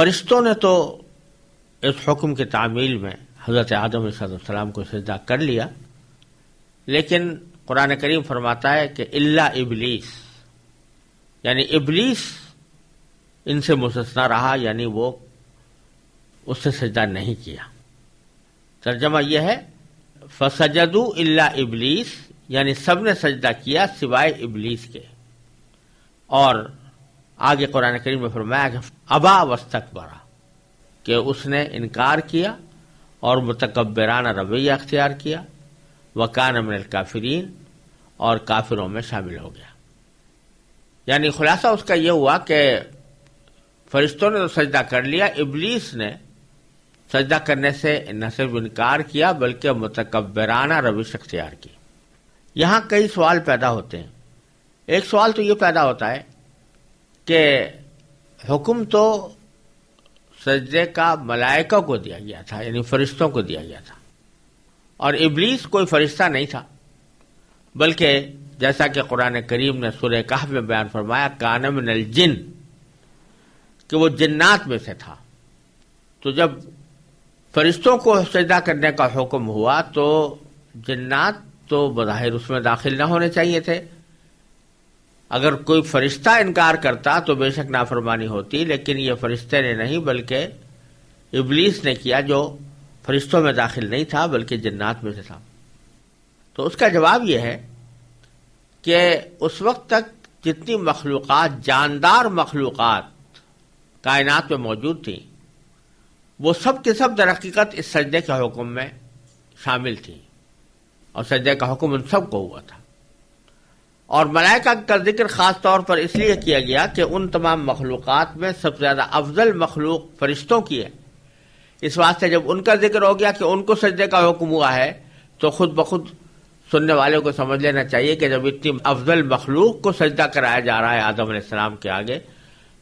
فرشتوں نے تو اس حکم کی تعمیل میں حضرت آدم علیہ السلام کو سجدہ کر لیا، لیکن قرآن کریم فرماتا ہے کہ الا ابلیس، یعنی ابلیس ان سے مستثنا رہا، یعنی وہ اس سے سجدہ نہیں کیا۔ ترجمہ یہ ہے فسجدوا الا ابلیس، یعنی سب نے سجدہ کیا سوائے ابلیس کے۔ اور آگے قرآن کریم میں فرمایا کہ ابا واستکبر، کہ اس نے انکار کیا اور متکبرانہ رویہ اختیار کیا، وکان من الکافرین، اور کافروں میں شامل ہو گیا۔ یعنی خلاصہ اس کا یہ ہوا کہ فرشتوں نے تو سجدہ کر لیا، ابلیس نے سجدہ کرنے سے نہ صرف انکار کیا بلکہ متکبرانہ روش اختیار کی۔ یہاں کئی سوال پیدا ہوتے ہیں۔ ایک سوال تو یہ پیدا ہوتا ہے کہ حکم تو سجدے کا ملائکہ کو دیا گیا تھا، یعنی فرشتوں کو دیا گیا تھا، اور ابلیس کوئی فرشتہ نہیں تھا، بلکہ جیسا کہ قرآن کریم نے سورہ کہف میں بیان فرمایا کان من الجن، کہ وہ جنات میں سے تھا۔ تو جب فرشتوں کو سجدہ کرنے کا حکم ہوا تو جنات تو بظاہر اس میں داخل نہ ہونے چاہیے تھے۔ اگر کوئی فرشتہ انکار کرتا تو بے شک نافرمانی ہوتی، لیکن یہ فرشتے نے نہیں بلکہ ابلیس نے کیا، جو فرشتوں میں داخل نہیں تھا بلکہ جنات میں سے تھا۔ تو اس کا جواب یہ ہے کہ اس وقت تک جتنی مخلوقات، جاندار مخلوقات کائنات میں موجود تھیں، وہ سب کے سب در حقیقت اس سجدے کے حکم میں شامل تھیں، اور سجدے کا حکم ان سب کو ہوا تھا۔ اور ملائکہ کا ذکر خاص طور پر اس لیے کیا گیا کہ ان تمام مخلوقات میں سب سے زیادہ افضل مخلوق فرشتوں کی ہے۔ اس واسطے جب ان کا ذکر ہو گیا کہ ان کو سجدے کا حکم ہوا ہے تو خود بخود سننے والوں کو سمجھ لینا چاہیے کہ جب اتنی افضل مخلوق کو سجدہ کرایا جا رہا ہے آدم علیہ السلام کے آگے،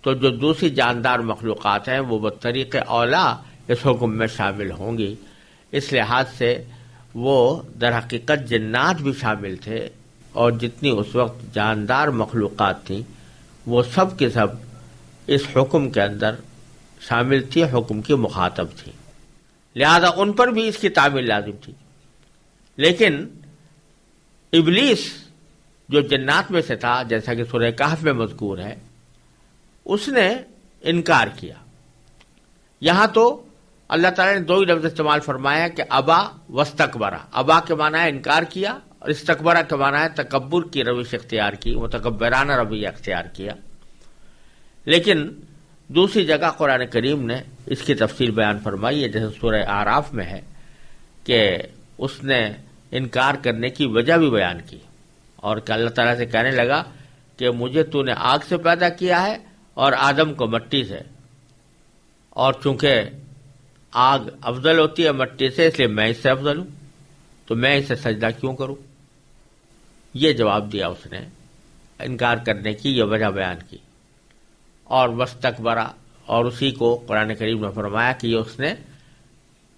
تو جو دوسری جاندار مخلوقات ہیں وہ بطریق اولا اس حکم میں شامل ہوں گی۔ اس لحاظ سے وہ در حقیقت جنات بھی شامل تھے، اور جتنی اس وقت جاندار مخلوقات تھیں وہ سب کے سب اس حکم کے اندر شامل تھی، حکم کی مخاطب تھی، لہذا ان پر بھی اس کی تعمیل لازم تھی۔ لیکن ابلیس جو جنات میں سے تھا، جیسا کہ سورہ کہف میں مذکور ہے، اس نے انکار کیا۔ یہاں تو اللہ تعالیٰ نے دو ہی لفظ استعمال فرمایا کہ ابا واستکبرا۔ ابا کے معنی ہے انکار کیا، اور استکبرا کے معنی ہے تکبر کی روش اختیار کی، متکبرانہ رویہ اختیار کیا۔ لیکن دوسری جگہ قرآن کریم نے اس کی تفصیل بیان فرمائی ہے، جیسے سورہ اعراف میں ہے کہ اس نے انکار کرنے کی وجہ بھی بیان کی، اور کہ اللہ تعالیٰ سے کہنے لگا کہ مجھے تو نے آگ سے پیدا کیا ہے اور آدم کو مٹی سے، اور چونکہ آگ افضل ہوتی ہے مٹی سے، اس لیے میں اس سے افضل ہوں، تو میں اسے سجدہ کیوں کروں؟ یہ جواب دیا اس نے، انکار کرنے کی یہ وجہ بیان کی۔ اور واستکبرا، اور اسی کو قرآن کریم نے فرمایا کہ یہ اس نے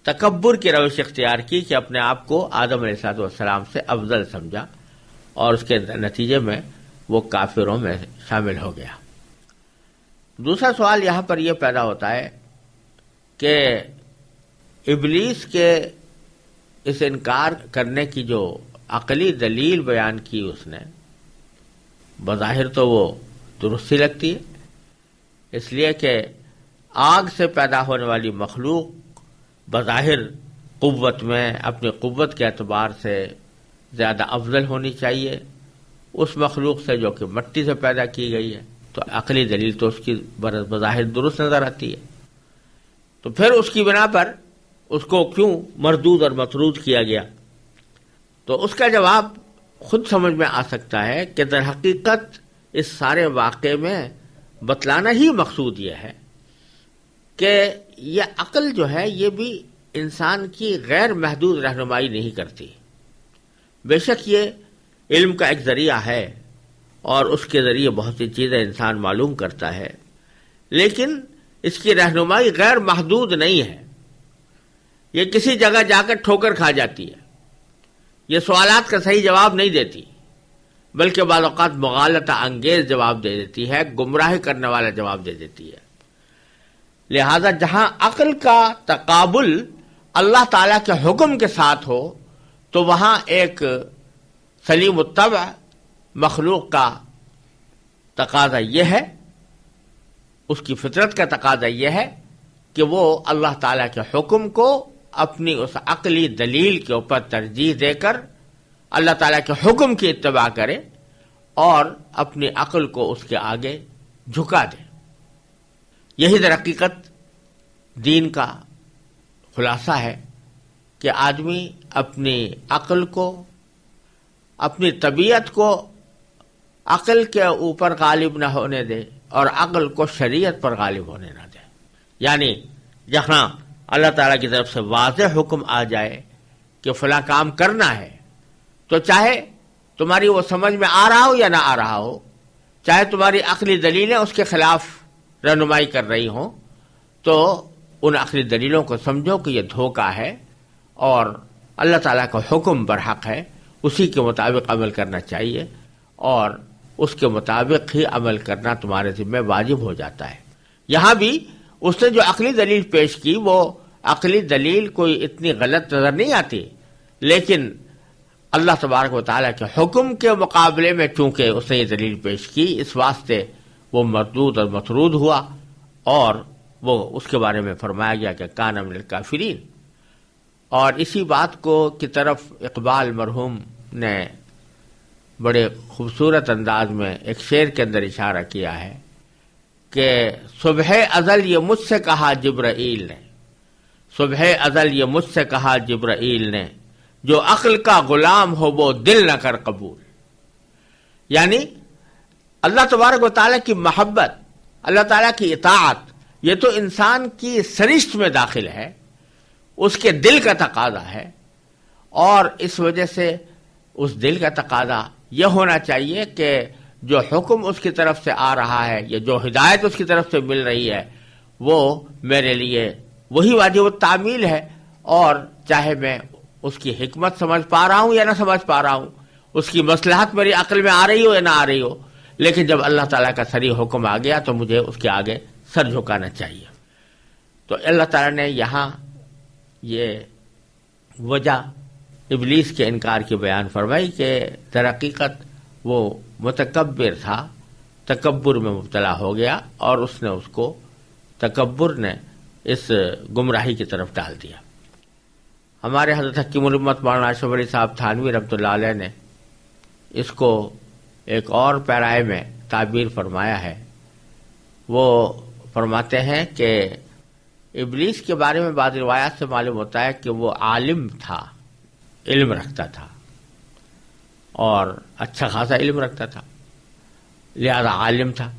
تکبر کی روش اختیار کی کہ اپنے آپ کو آدم علیہ السلام سے افضل سمجھا، اور اس کے نتیجے میں وہ کافروں میں شامل ہو گیا۔ دوسرا سوال یہاں پر یہ پیدا ہوتا ہے کہ ابلیس کے اس انکار کرنے کی جو عقلی دلیل بیان کی اس نے، بظاہر تو وہ درستی لگتی ہے، اس لیے کہ آگ سے پیدا ہونے والی مخلوق بظاہر قوت میں، اپنی قوت کے اعتبار سے زیادہ افضل ہونی چاہیے اس مخلوق سے جو کہ مٹی سے پیدا کی گئی ہے، تو عقلی دلیل تو اس کی بظاہر درست نظر آتی ہے۔ تو پھر اس کی بنا پر اس کو کیوں مردود اور مطرود کیا گیا؟ تو اس کا جواب خود سمجھ میں آ سکتا ہے کہ در حقیقت اس سارے واقعے میں بتلانا ہی مقصود یہ ہے کہ یہ عقل جو ہے یہ بھی انسان کی غیر محدود رہنمائی نہیں کرتی۔ بے شک یہ علم کا ایک ذریعہ ہے اور اس کے ذریعے بہت سی چیزیں انسان معلوم کرتا ہے، لیکن اس کی رہنمائی غیر محدود نہیں ہے۔ یہ کسی جگہ جا کر ٹھوکر کھا جاتی ہے، یہ سوالات کا صحیح جواب نہیں دیتی، بلکہ بعض اوقات مغالطہ انگیز جواب دے دیتی ہے، گمراہ کرنے والا جواب دے دیتی ہے۔ لہذا جہاں عقل کا تقابل اللہ تعالیٰ کے حکم کے ساتھ ہو تو وہاں ایک سلیم الطبع مخلوق کا تقاضا یہ ہے، اس کی فطرت کا تقاضا یہ ہے کہ وہ اللہ تعالیٰ کے حکم کو اپنی اس عقلی دلیل کے اوپر ترجیح دے کر اللہ تعالیٰ کے حکم کی اتباع کرے اور اپنی عقل کو اس کے آگے جھکا دے۔ یہی در حقیقت دین کا خلاصہ ہے کہ آدمی اپنی عقل کو، اپنی طبیعت کو عقل کے اوپر غالب نہ ہونے دے اور عقل کو شریعت پر غالب ہونے نہ دے۔ یعنی جہاں اللہ تعالیٰ کی طرف سے واضح حکم آ جائے کہ فلاں کام کرنا ہے، تو چاہے تمہاری وہ سمجھ میں آ رہا ہو یا نہ آ رہا ہو، چاہے تمہاری عقلی دلیلیں اس کے خلاف رہنمائی کر رہی ہوں، تو ان عقلی دلیلوں کو سمجھو کہ یہ دھوکہ ہے اور اللہ تعالیٰ کا حکم برحق ہے، اسی کے مطابق عمل کرنا چاہیے اور اس کے مطابق ہی عمل کرنا تمہارے ذمہ واجب ہو جاتا ہے۔ یہاں بھی اس نے جو عقلی دلیل پیش کی وہ عقلی دلیل کوئی اتنی غلط نظر نہیں آتی، لیکن اللہ تبارک و تعالیٰ کے حکم کے مقابلے میں چونکہ اس نے یہ دلیل پیش کی، اس واسطے وہ مردود اور مطرود ہوا اور وہ اس کے بارے میں فرمایا گیا کہ کان من الکافرین۔ اور اسی بات کو کی طرف اقبال مرحوم نے بڑے خوبصورت انداز میں ایک شعر کے اندر اشارہ کیا ہے کہ صبح ازل یہ مجھ سے کہا جبرائیل نے، صبح ازل یہ مجھ سے کہا جبرائیل نے، جو عقل کا غلام ہو وہ دل نہ کر قبول۔ یعنی اللہ تبارک و تعالیٰ کی محبت، اللہ تعالیٰ کی اطاعت، یہ تو انسان کی سرشت میں داخل ہے، اس کے دل کا تقاضا ہے، اور اس وجہ سے اس دل کا تقاضا یہ ہونا چاہیے کہ جو حکم اس کی طرف سے آ رہا ہے یا جو ہدایت اس کی طرف سے مل رہی ہے وہ میرے لیے وہی واجب التعمیل ہے، اور چاہے میں اس کی حکمت سمجھ پا رہا ہوں یا نہ سمجھ پا رہا ہوں، اس کی مصلحت میری عقل میں آ رہی ہو یا نہ آ رہی ہو، لیکن جب اللہ تعالیٰ کا صریح حکم آ گیا تو مجھے اس کے آگے سر جھکانا چاہیے۔ تو اللہ تعالیٰ نے یہاں یہ وجہ ابلیس کے انکار کی بیان فرمائی کہ در حقیقت وہ متکبر تھا، تکبر میں مبتلا ہو گیا اور اس نے اس کو تکبر نے اس گمراہی کی طرف ڈال دیا۔ ہمارے حضرت حکیم الامت مولانا اشرف علی صاحب تھانوی رحمۃ اللہ علیہ نے اس کو ایک اور پیرائے میں تعبیر فرمایا ہے۔ وہ فرماتے ہیں کہ ابلیس کے بارے میں بعض روایات سے معلوم ہوتا ہے کہ وہ عالم تھا، علم رکھتا تھا اور اچھا خاصا علم رکھتا تھا، لہذا عالم تھا۔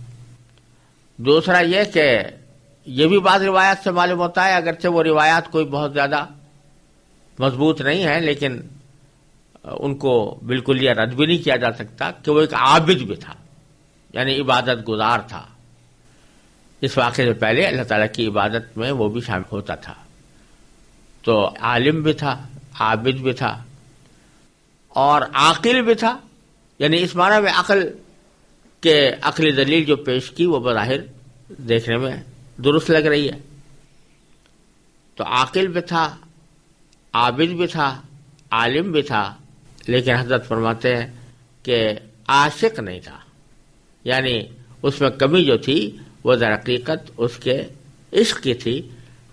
دوسرا یہ کہ یہ بھی بعض روایات سے معلوم ہوتا ہے، اگرچہ وہ روایات کوئی بہت زیادہ مضبوط نہیں ہے لیکن ان کو بالکل یہ رد بھی نہیں کیا جا سکتا کہ وہ ایک عابد بھی تھا، یعنی عبادت گزار تھا۔ اس واقعے سے پہلے اللہ تعالیٰ کی عبادت میں وہ بھی شامل ہوتا تھا، تو عالم بھی تھا، عابد بھی تھا اور عاقل بھی تھا۔ یعنی اس معنی میں عقل کے عقلی دلیل جو پیش کی وہ بظاہر دیکھنے میں درست لگ رہی ہے۔ تو عاقل بھی تھا، عابد بھی تھا، عالم بھی تھا، لیکن حضرت فرماتے ہیں کہ عاشق نہیں تھا، یعنی اس میں کمی جو تھی وہ در حقیقت اس کے عشق کی تھی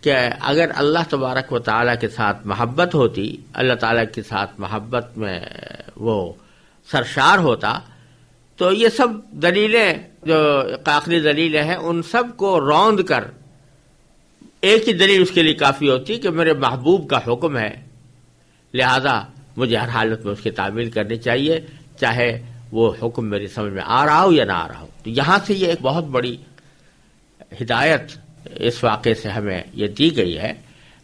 کہ اگر اللہ تبارک و تعالیٰ کے ساتھ محبت ہوتی، اللہ تعالیٰ کے ساتھ محبت میں وہ سرشار ہوتا تو یہ سب دلیلیں جو عقلی دلیلیں ہیں ان سب کو روند کر ایک ہی دلیل اس کے لیے کافی ہوتی کہ میرے محبوب کا حکم ہے، لہذا مجھے ہر حالت میں اس کی تعمیل کرنی چاہیے، چاہے وہ حکم میری سمجھ میں آ رہا ہو یا نہ آ رہا ہو۔ تو یہاں سے یہ ایک بہت بڑی ہدایت اس واقعے سے ہمیں یہ دی گئی ہے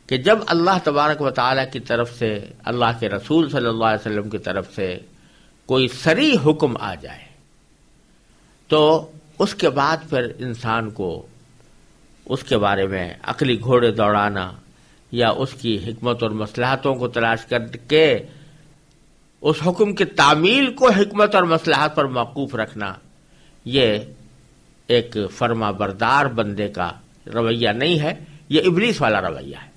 کہ جب اللہ تبارک و تعالیٰ کی طرف سے، اللہ کے رسول صلی اللہ علیہ وسلم کی طرف سے کوئی صریح حکم آ جائے تو اس کے بعد پھر انسان کو اس کے بارے میں عقلی گھوڑے دوڑانا یا اس کی حکمت اور مصلحتوں کو تلاش کر کے اس حکم کی تعمیل کو حکمت اور مصلحت پر موقوف رکھنا، یہ ایک فرما بردار بندے کا رویہ نہیں ہے، یہ ابلیس والا رویہ ہے۔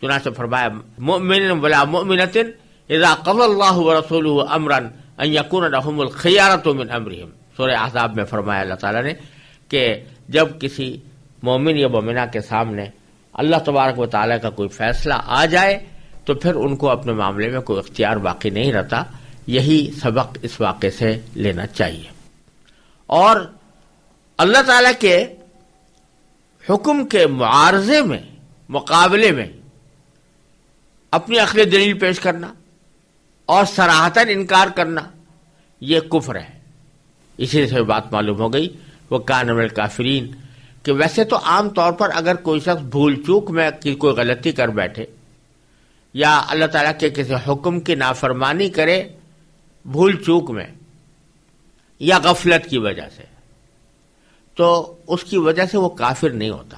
چنانچہ فرمایا مؤمن ولا مؤمنۃ اذا قضى الله ورسوله امرا ان يكون لهم الخيارة من امرهم، سورہ احزاب میں فرمایا اللہ تعالیٰ نے کہ جب کسی مومن یا مومنہ کے سامنے اللہ تبارک و تعالیٰ کا کوئی فیصلہ آ جائے تو پھر ان کو اپنے معاملے میں کوئی اختیار باقی نہیں رہتا۔ یہی سبق اس واقعے سے لینا چاہیے۔ اور اللہ تعالیٰ کے حکم کے معارضے میں، مقابلے میں اپنی عقلی دلیل پیش کرنا اور صراحتاً انکار کرنا یہ کفر ہے۔ اسی سے بات معلوم ہو گئی وہ کان من الکافرین، کہ ویسے تو عام طور پر اگر کوئی شخص بھول چوک میں کوئی غلطی کر بیٹھے یا اللہ تعالیٰ کے کسی حکم کی نافرمانی کرے بھول چوک میں یا غفلت کی وجہ سے، تو اس کی وجہ سے وہ کافر نہیں ہوتا۔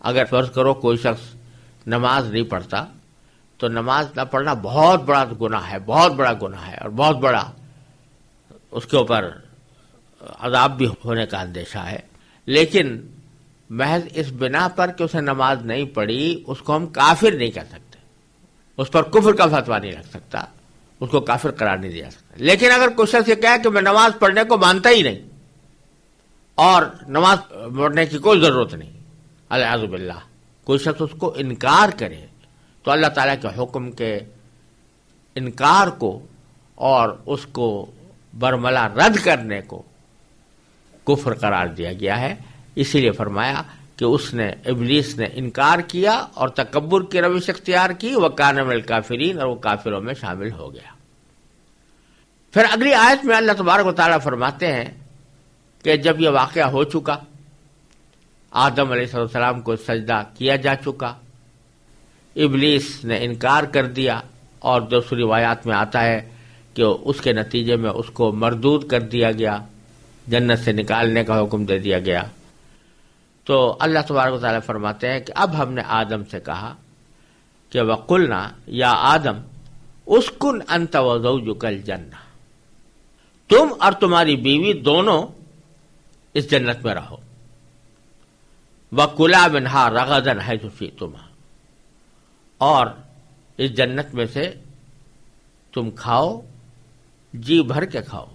اگر فرض کرو کوئی شخص نماز نہیں پڑھتا تو نماز نہ پڑھنا بہت بڑا گناہ ہے، بہت بڑا گناہ ہے، اور بہت بڑا اس کے اوپر عذاب بھی ہونے کا اندیشہ ہے، لیکن محض اس بنا پر کہ اسے نماز نہیں پڑھی اس کو ہم کافر نہیں کہہ سکتے، اس پر کفر کا فتویٰ نہیں رکھ سکتا، اس کو کافر قرار نہیں دیا سکتا۔ لیکن اگر کوئی شخص یہ کہے کہ میں نماز پڑھنے کو مانتا ہی نہیں اور نماز پڑھنے کی کوئی ضرورت نہیں، الیاذ باللہ، کوئی شخص اس کو انکار کرے تو اللہ تعالیٰ کے حکم کے انکار کو اور اس کو برملا رد کرنے کو کفر قرار دیا گیا ہے۔ اسی لیے فرمایا کہ اس نے، ابلیس نے انکار کیا اور تکبر کی روش اختیار کی، وَكَانَ مِنَ الْكَافِرِينَ، اور وہ کافروں میں شامل ہو گیا۔ پھر اگلی آیت میں اللہ تبارک و تعالیٰ فرماتے ہیں کہ جب یہ واقعہ ہو چکا، آدم علیہ السلام کو سجدہ کیا جا چکا، ابلیس نے انکار کر دیا، اور دوسری روایات میں آتا ہے کہ اس کے نتیجے میں اس کو مردود کر دیا گیا، جنت سے نکالنے کا حکم دے دیا گیا۔ تو اللہ تبارک و تعالیٰ فرماتے ہیں کہ اب ہم نے آدم سے کہا کہ وَقُلْنَا یا آدم اسکن انت وزوجک الجنہ، تم اور تمہاری بیوی دونوں اس جنت میں رہو، وَكُلَا مِنْهَا رَغَدًا حَيْثُ شِئْتُمَا، اور اس جنت میں سے تم کھاؤ، جی بھر کے کھاؤ،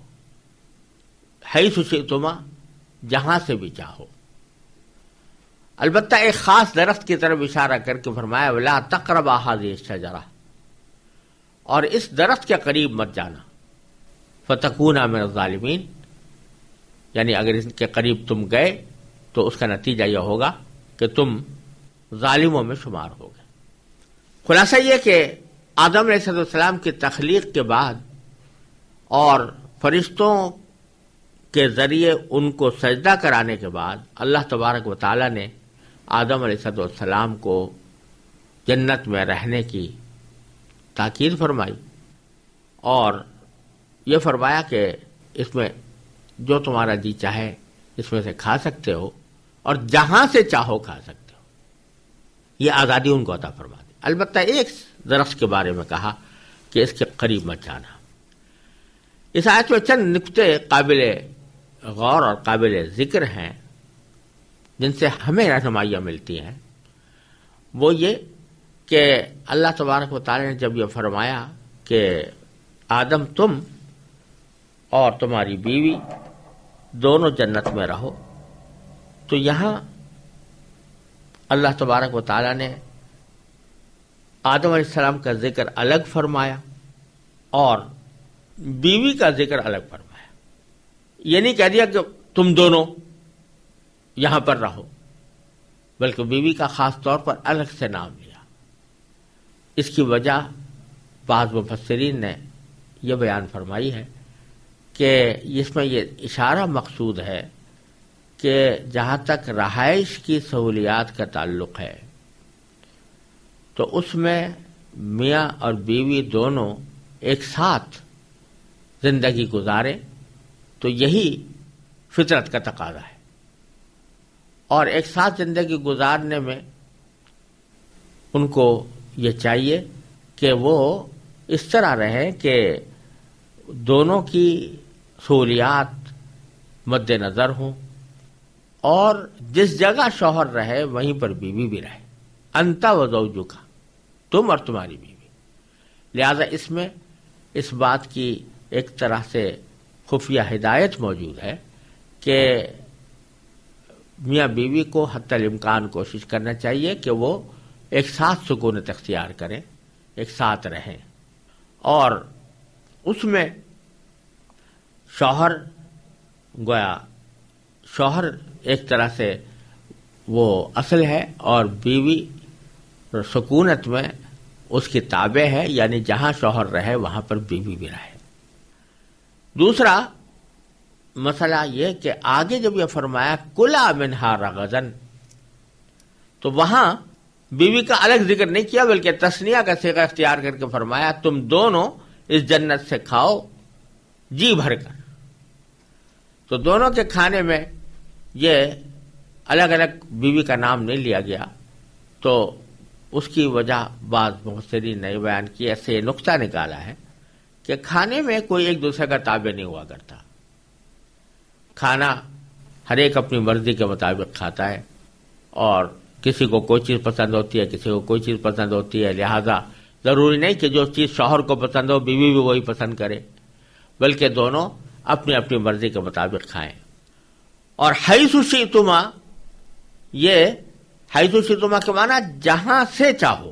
حیث شئتما، جہاں سے بھی چاہو۔ البتہ ایک خاص درخت کی طرف اشارہ کر کے فرمایا وَلَا تَقْرَبَا هَٰذِهِ الشَّجَرَةَ، اور اس درخت کے قریب مت جانا، فَتَكُونَا مِنَ الظَّالِمِينَ، یعنی اگر اس کے قریب تم گئے تو اس کا نتیجہ یہ ہوگا کہ تم ظالموں میں شمار ہو گئے۔ خلاصہ یہ کہ آدم علیہ السلام کی تخلیق کے بعد اور فرشتوں کے ذریعے ان کو سجدہ کرانے کے بعد اللہ تبارک و تعالیٰ نے آدم علیہ السلام کو جنت میں رہنے کی تاکید فرمائی، اور یہ فرمایا کہ اس میں جو تمہارا جی چاہے اس میں سے کھا سکتے ہو، اور جہاں سے چاہو کھا سکتے ہو، یہ آزادی ان کو عطا فرما دی۔ البتہ ایک درخت کے بارے میں کہا کہ اس کے قریب مت جانا۔ اس آیت میں چند نکتے قابل غور اور قابل ذکر ہیں جن سے ہمیں رہنمائیاں ملتی ہیں۔ وہ یہ کہ اللہ تبارک و تعالی نے جب یہ فرمایا کہ آدم تم اور تمہاری بیوی دونوں جنت میں رہو، تو یہاں اللہ تبارک و تعالی نے آدم علیہ السلام کا ذکر الگ فرمایا اور بیوی کا ذکر الگ فرمایا۔ یہ نہیں کہہ دیا کہ تم دونوں یہاں پر رہو، بلکہ بیوی کا خاص طور پر الگ سے نام لیا۔ اس کی وجہ بعض مفسرین نے یہ بیان فرمائی ہے کہ اس میں یہ اشارہ مقصود ہے کہ جہاں تک رہائش کی سہولیات کا تعلق ہے تو اس میں میاں اور بیوی دونوں ایک ساتھ زندگی گزاریں تو یہی فطرت کا تقاضا ہے، اور ایک ساتھ زندگی گزارنے میں ان کو یہ چاہیے کہ وہ اس طرح رہیں کہ دونوں کی سہولیات مد نظر ہوں اور جس جگہ شوہر رہے وہیں پر بیوی بھی رہے، انت و زوجک، تم اور تمہاری بیوی۔ لہذا اس میں اس بات کی ایک طرح سے خفیہ ہدایت موجود ہے کہ میاں بیوی کو حتی الامکان کوشش کرنا چاہیے کہ وہ ایک ساتھ سکونت اختیار کریں، ایک ساتھ رہیں، اور اس میں شوہر ایک طرح سے وہ اصل ہے اور بیوی سکونت میں اس کی تابع ہے، یعنی جہاں شوہر رہے وہاں پر بیوی بھی رہے۔ دوسرا مسئلہ یہ کہ آگے جب یہ فرمایا کلا منہا رغدن، تو وہاں بیوی کا الگ ذکر نہیں کیا بلکہ تثنیہ کا صیغہ اختیار کر کے فرمایا تم دونوں اس جنت سے کھاؤ جی بھر کر۔ تو دونوں کے کھانے میں یہ الگ الگ بیوی کا نام نہیں لیا گیا، تو اس کی وجہ بعض مفسرین نے بیان کی، ایسے نقطہ نکالا ہے کہ کھانے میں کوئی ایک دوسرے کا تابع نہیں ہوا کرتا، کھانا ہر ایک اپنی مرضی کے مطابق کھاتا ہے، اور کسی کو کوئی چیز پسند ہوتی ہے، کسی کو کوئی چیز پسند ہوتی ہے، لہذا ضروری نہیں کہ جو چیز شوہر کو پسند ہو بیوی بھی وہی پسند کرے، بلکہ دونوں اپنی اپنی مرضی کے مطابق کھائیں۔ اور حیث شئتما، یہ حیث شئتما کے معنی جہاں سے چاہو،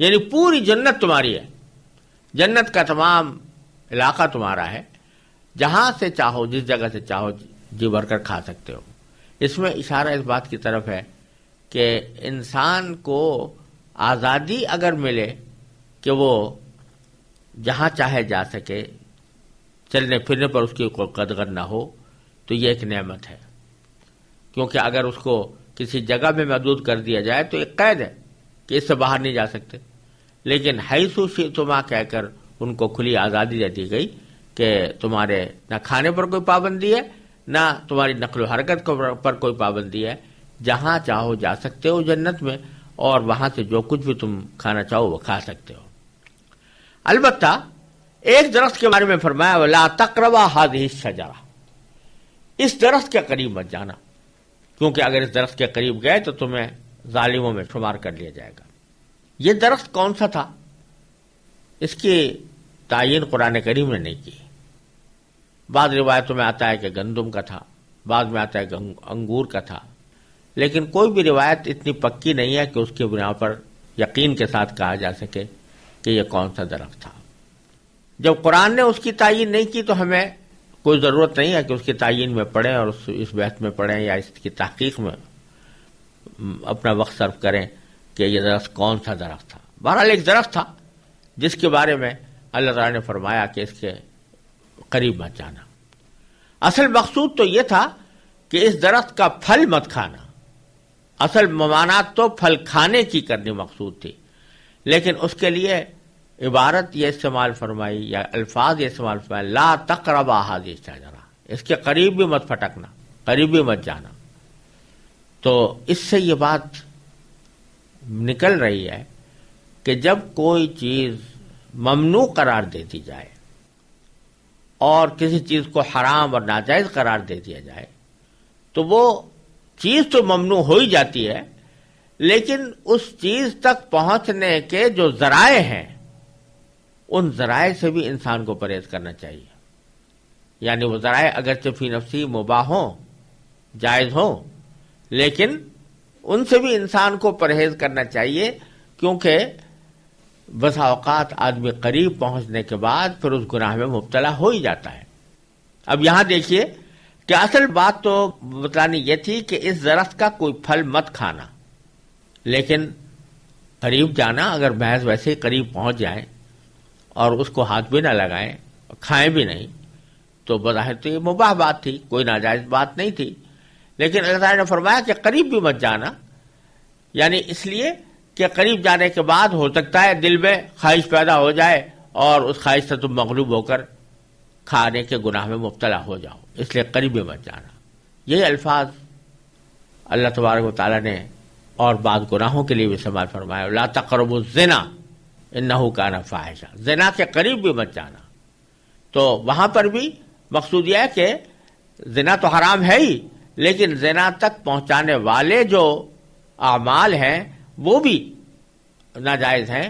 یعنی پوری جنت تمہاری ہے، جنت کا تمام علاقہ تمہارا ہے، جہاں سے چاہو جس جگہ سے چاہو جی بھر کر کھا سکتے ہو۔ اس میں اشارہ اس بات کی طرف ہے کہ انسان کو آزادی اگر ملے کہ وہ جہاں چاہے جا سکے، چلنے پھرنے پر اس کی کوئی قدر نہ ہو، تو یہ ایک نعمت ہے، کیونکہ اگر اس کو کسی جگہ میں محدود کر دیا جائے تو ایک قید ہے کہ اس سے باہر نہیں جا سکتے، لیکن حیث شئتما کہہ کر ان کو کھلی آزادی دے دی گئی کہ تمہارے نہ کھانے پر کوئی پابندی ہے، نہ تمہاری نقل و حرکت پر کوئی پابندی ہے، جہاں چاہو جا سکتے ہو جنت میں، اور وہاں سے جو کچھ بھی تم کھانا چاہو وہ کھا سکتے ہو۔ البتہ ایک درخت کے بارے میں فرمایا وَلَا تَقْرَبَا هَٰذِهِ الشَّجَرَةَ، اس درخت کے قریب مت جانا، کیونکہ اگر اس درخت کے قریب گئے تو تمہیں ظالموں میں شمار کر لیا جائے گا۔ یہ درخت کون سا تھا، اس کی تعین قرآن کریم نے نہیں کی۔ بعض روایتوں میں آتا ہے کہ گندم کا تھا، بعض میں آتا ہے کہ انگور کا تھا، لیکن کوئی بھی روایت اتنی پکی نہیں ہے کہ اس کی بنا پر یقین کے ساتھ کہا جا سکے کہ یہ کون سا درخت تھا۔ جب قرآن نے اس کی تعین نہیں کی تو ہمیں کوئی ضرورت نہیں ہے کہ اس کی تعین میں پڑھیں اور اس بحث میں پڑھیں یا اس کی تحقیق میں اپنا وقت صرف کریں کہ یہ درخت کون سا درخت تھا۔ بہرحال ایک درخت تھا جس کے بارے میں اللہ تعالیٰ نے فرمایا کہ اس کے قریب مت جانا۔ اصل مقصود تو یہ تھا کہ اس درخت کا پھل مت کھانا، اصل ممانعت تو پھل کھانے کی کرنی مقصود تھی، لیکن اس کے لیے عبارت یہ استعمال فرمائی یا الفاظ یہ استعمال فرمائی لا تقربا هذه الشجرة، اس کے قریب بھی مت پھٹکنا، قریب بھی مت جانا۔ تو اس سے یہ بات نکل رہی ہے کہ جب کوئی چیز ممنوع قرار دے دی جائے اور کسی چیز کو حرام اور ناجائز قرار دے دیا جائے تو وہ چیز تو ممنوع ہو ہی جاتی ہے، لیکن اس چیز تک پہنچنے کے جو ذرائع ہیں ان ذرائع سے بھی انسان کو پرہیز کرنا چاہیے۔ یعنی وہ ذرائع اگرچہ فی نفسی مباح ہوں، جائز ہوں، لیکن ان سے بھی انسان کو پرہیز کرنا چاہیے، کیونکہ بسا اوقات آدمی قریب پہنچنے کے بعد پھر اس گناہ میں مبتلا ہو ہی جاتا ہے۔ اب یہاں دیکھیے کہ اصل بات تو بتلانی یہ تھی کہ اس درخت کا کوئی پھل مت کھانا، لیکن قریب جانا، اگر محض ویسے ہی قریب پہنچ جائیں اور اس کو ہاتھ بھی نہ لگائیں، کھائیں بھی نہیں، تو بظاہر تو یہ مباح بات تھی، کوئی ناجائز بات نہیں تھی، لیکن اللہ تعالیٰ نے فرمایا کہ قریب بھی مت جانا، یعنی اس لیے کہ قریب جانے کے بعد ہو سکتا ہے دل میں خواہش پیدا ہو جائے اور اس خواہش سے تم مغلوب ہو کر کھانے کے گناہ میں مبتلا ہو جاؤ، اس لیے قریب بھی مت جانا۔ یہ الفاظ اللہ تبارک و تعالیٰ نے اور بعض گناہوں کے لیے بھی استعمال فرمایا لا تقربوا الزنا انہ کان فاحشہ، زنا کے قریب بھی مت جانا۔ تو وہاں پر بھی مقصود یہ ہے کہ زنا تو حرام ہے ہی، لیکن زنا تک پہنچانے والے جو اعمال ہیں وہ بھی ناجائز ہیں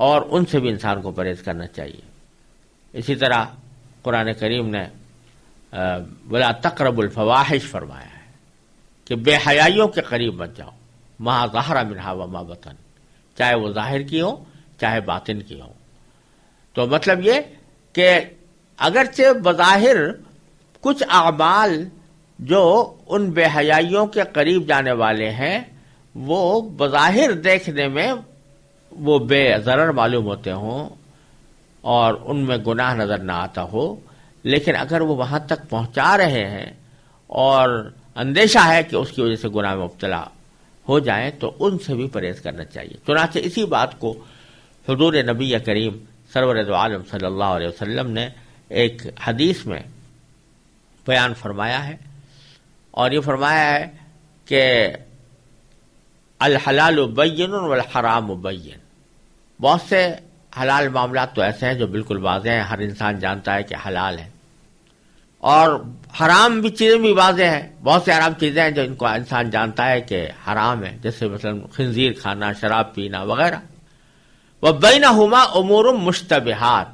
اور ان سے بھی انسان کو پرہیز کرنا چاہیے۔ اسی طرح قرآن کریم نے ولا تقربوا الفواحش فرمایا ہے کہ بے حیائیوں کے قریب مت جاؤ، ما ظہر منہا وما بطن، چاہے وہ ظاہر کی ہو چاہے باطن کی ہو۔ تو مطلب یہ کہ اگرچہ بظاہر کچھ اعمال جو ان بے حیائیوں کے قریب جانے والے ہیں وہ بظاہر دیکھنے میں وہ بے ضرر معلوم ہوتے ہوں اور ان میں گناہ نظر نہ آتا ہو، لیکن اگر وہ وہاں تک پہنچا رہے ہیں اور اندیشہ ہے کہ اس کی وجہ سے گناہ میں مبتلا ہو جائیں تو ان سے بھی پرہیز کرنا چاہیے۔ چنانچہ اسی بات کو حضور نبی کریم سرور دو عالم صلی اللہ علیہ وسلم نے ایک حدیث میں بیان فرمایا ہے، اور یہ فرمایا ہے کہ الحلال بین والحرام بین۔ بہت سے حلال معاملات تو ایسے ہیں جو بالکل واضح ہیں، ہر انسان جانتا ہے کہ حلال ہے، اور حرام بھی چیزیں بھی واضح ہیں، بہت سے حرام چیزیں ہیں جو ان کو انسان جانتا ہے کہ حرام ہے، جیسے مثلا خنزیر کھانا، شراب پینا وغیرہ۔ وبینہما امور مشتبہات،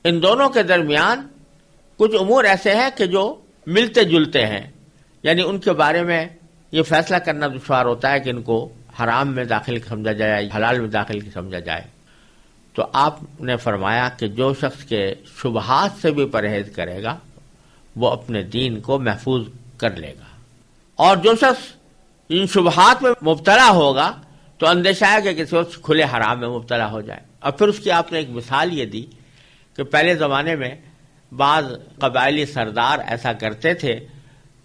ان دونوں کے درمیان کچھ امور ایسے ہیں کہ جو ملتے جلتے ہیں، یعنی ان کے بارے میں یہ فیصلہ کرنا دشوار ہوتا ہے کہ ان کو حرام میں داخل سمجھا جائے، حلال میں داخل سمجھا جائے۔ تو آپ نے فرمایا کہ جو شخص کے شبہات سے بھی پرہیز کرے گا وہ اپنے دین کو محفوظ کر لے گا، اور جو شخص ان شبہات میں مبتلا ہوگا تو اندیشہ ہے کہ کسی وقت کھلے حرام میں مبتلا ہو جائے۔ اور پھر اس کی آپ نے ایک مثال یہ دی کہ پہلے زمانے میں بعض قبائلی سردار ایسا کرتے تھے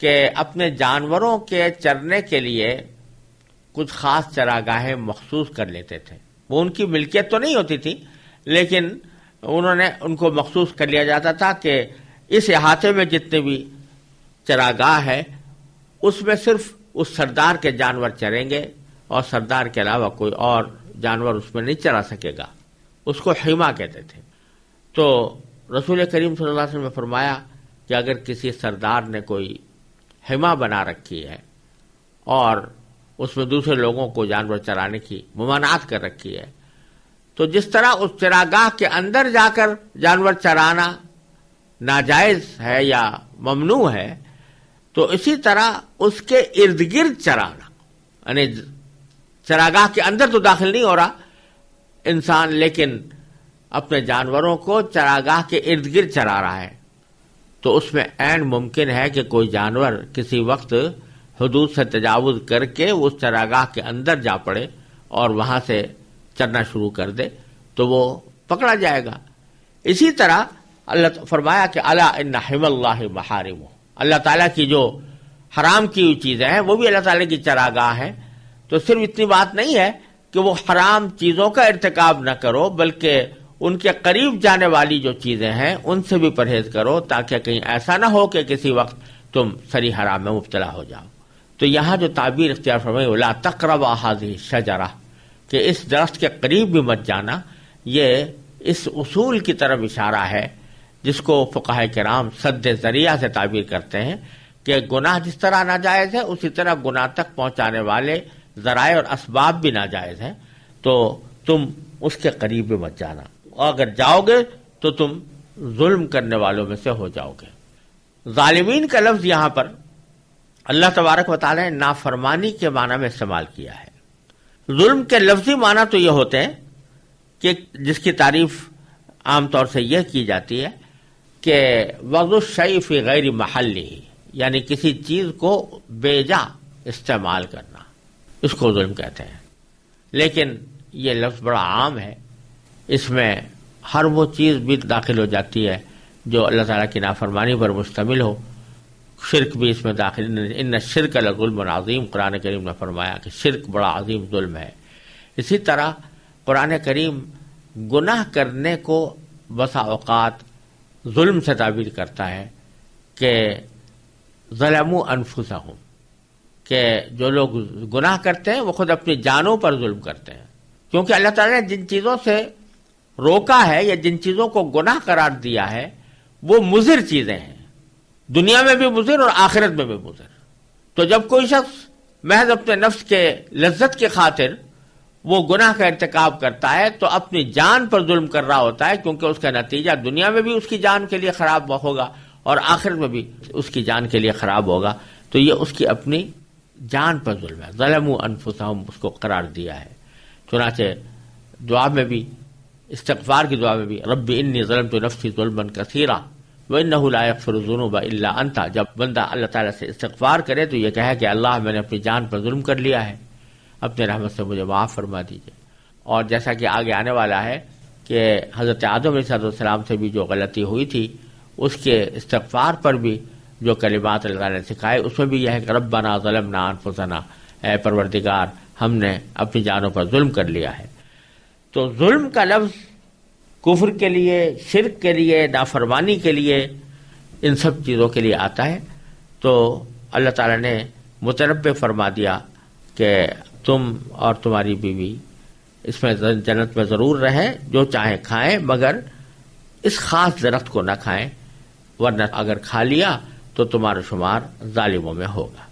کہ اپنے جانوروں کے چرنے کے لیے کچھ خاص چراگاہیں مخصوص کر لیتے تھے۔ وہ ان کی ملکیت تو نہیں ہوتی تھی، لیکن انہوں نے ان کو مخصوص کر لیا جاتا تھا کہ اس احاطے میں جتنے بھی چراگاہ ہے اس میں صرف اس سردار کے جانور چریں گے اور سردار کے علاوہ کوئی اور جانور اس میں نہیں چرا سکے گا، اس کو حما کہتے تھے۔ تو رسول کریم صلی اللہ علیہ وسلم نے فرمایا کہ اگر کسی سردار نے کوئی حما بنا رکھی ہے اور اس میں دوسرے لوگوں کو جانور چرانے کی ممانعت کر رکھی ہے، تو جس طرح اس چراگاہ کے اندر جا کر جانور چرانا ناجائز ہے یا ممنوع ہے، تو اسی طرح اس کے ارد گرد چرانا، یعنی چراگاہ کے اندر تو داخل نہیں ہو رہا انسان، لیکن اپنے جانوروں کو چراگاہ کے ارد گرد چرا رہا ہے، تو اس میں عین ممکن ہے کہ کوئی جانور کسی وقت حدود سے تجاوز کر کے اس چراگاہ کے اندر جا پڑے اور وہاں سے چرنا شروع کر دے تو وہ پکڑا جائے گا۔ اسی طرح اللہ فرمایا کہ الا ان حم اللہ محارمہ، اللہ تعالیٰ کی جو حرام کی ہوئی چیزیں ہیں وہ بھی اللہ تعالیٰ کی چراگاہ ہیں۔ تو صرف اتنی بات نہیں ہے کہ وہ حرام چیزوں کا ارتکاب نہ کرو، بلکہ ان کے قریب جانے والی جو چیزیں ہیں ان سے بھی پرہیز کرو، تاکہ کہیں ایسا نہ ہو کہ کسی وقت تم سری حرام میں مبتلا ہو جاؤ۔ تو یہاں جو تعبیر اختیار فرمائی ولا تقربوا هذه الشجرہ، کہ اس درخت کے قریب بھی مت جانا، یہ اس اصول کی طرف اشارہ ہے جس کو فقہاء کرام سد ذریعہ سے تعبیر کرتے ہیں کہ گناہ جس طرح ناجائز ہے اسی طرح گناہ تک پہنچانے والے ذرائع اور اسباب بھی ناجائز ہیں، تو تم اس کے قریب بھی مت جانا، اور اگر جاؤ گے تو تم ظلم کرنے والوں میں سے ہو جاؤ گے۔ ظالمین کا لفظ یہاں پر اللہ تبارک و تعالی نے نافرمانی کے معنی میں استعمال کیا ہے۔ ظلم کے لفظی معنی تو یہ ہوتے ہیں کہ جس کی تعریف عام طور سے یہ کی جاتی ہے کہ وضع الشیء فی غیر محلہ، یعنی کسی چیز کو بے جا استعمال کرنا، اس کو ظلم کہتے ہیں۔ لیکن یہ لفظ بڑا عام ہے، اس میں ہر وہ چیز بھی داخل ہو جاتی ہے جو اللہ تعالیٰ کی نافرمانی پر مشتمل ہو، شرک بھی اس میں داخل، ان الشرک لظلم عظیم، قرآن کریم نے فرمایا کہ شرک بڑا عظیم ظلم ہے۔ اسی طرح قرآن کریم گناہ کرنے کو بسا اوقات ظلم سے تعبیر کرتا ہے کہ ظلموا انفسہم، کہ جو لوگ گناہ کرتے ہیں وہ خود اپنی جانوں پر ظلم کرتے ہیں، کیونکہ اللہ تعالیٰ نے جن چیزوں سے روکا ہے یا جن چیزوں کو گناہ قرار دیا ہے وہ مضر چیزیں ہیں، دنیا میں بھی مضر اور آخرت میں بھی مضر۔ تو جب کوئی شخص محض اپنے نفس کے لذت کے خاطر وہ گناہ کا ارتکاب کرتا ہے تو اپنی جان پر ظلم کر رہا ہوتا ہے، کیونکہ اس کا نتیجہ دنیا میں بھی اس کی جان کے لیے خراب ہوگا اور آخرت میں بھی اس کی جان کے لیے خراب ہوگا. تو یہ اس کی اپنی جان پر ظلم ہے. ظلموا انفسہم اس کو قرار دیا ہے. چنانچہ دعا میں بھی، استغفار کی دعا میں بھی، رب انی ظلمت نفسی ظلما کثیرا وانہ لا یغفر الذنوب الا انت، جب بندہ اللہ تعالیٰ سے استغفار کرے تو یہ کہے کہ اللہ میں نے اپنی جان پر ظلم کر لیا ہے، اپنے رحمت سے مجھے معاف فرما دیجیے. اور جیسا کہ آگے آنے والا ہے کہ حضرت آدم علیہ السلام سے بھی جو غلطی ہوئی تھی اس کے استغفار پر بھی جو کلمات اللہ تعالیٰ نے سکھائے اس میں بھی یہ ہے کہ ربنا ظلمنا انفسنا، اے پروردگار ہم نے اپنی جانوں پر ظلم کر لیا ہے. تو ظلم کا لفظ کفر کے لیے، شرک کے لیے، نافرمانی کے لیے، ان سب چیزوں کے لیے آتا ہے. تو اللہ تعالیٰ نے متنبع فرما دیا کہ تم اور تمہاری بیوی اس میں جنت میں ضرور رہیں، جو چاہیں کھائیں مگر اس خاص درخت کو نہ کھائیں، ورنہ اگر کھا لیا تو تمہارا شمار ظالموں میں ہوگا.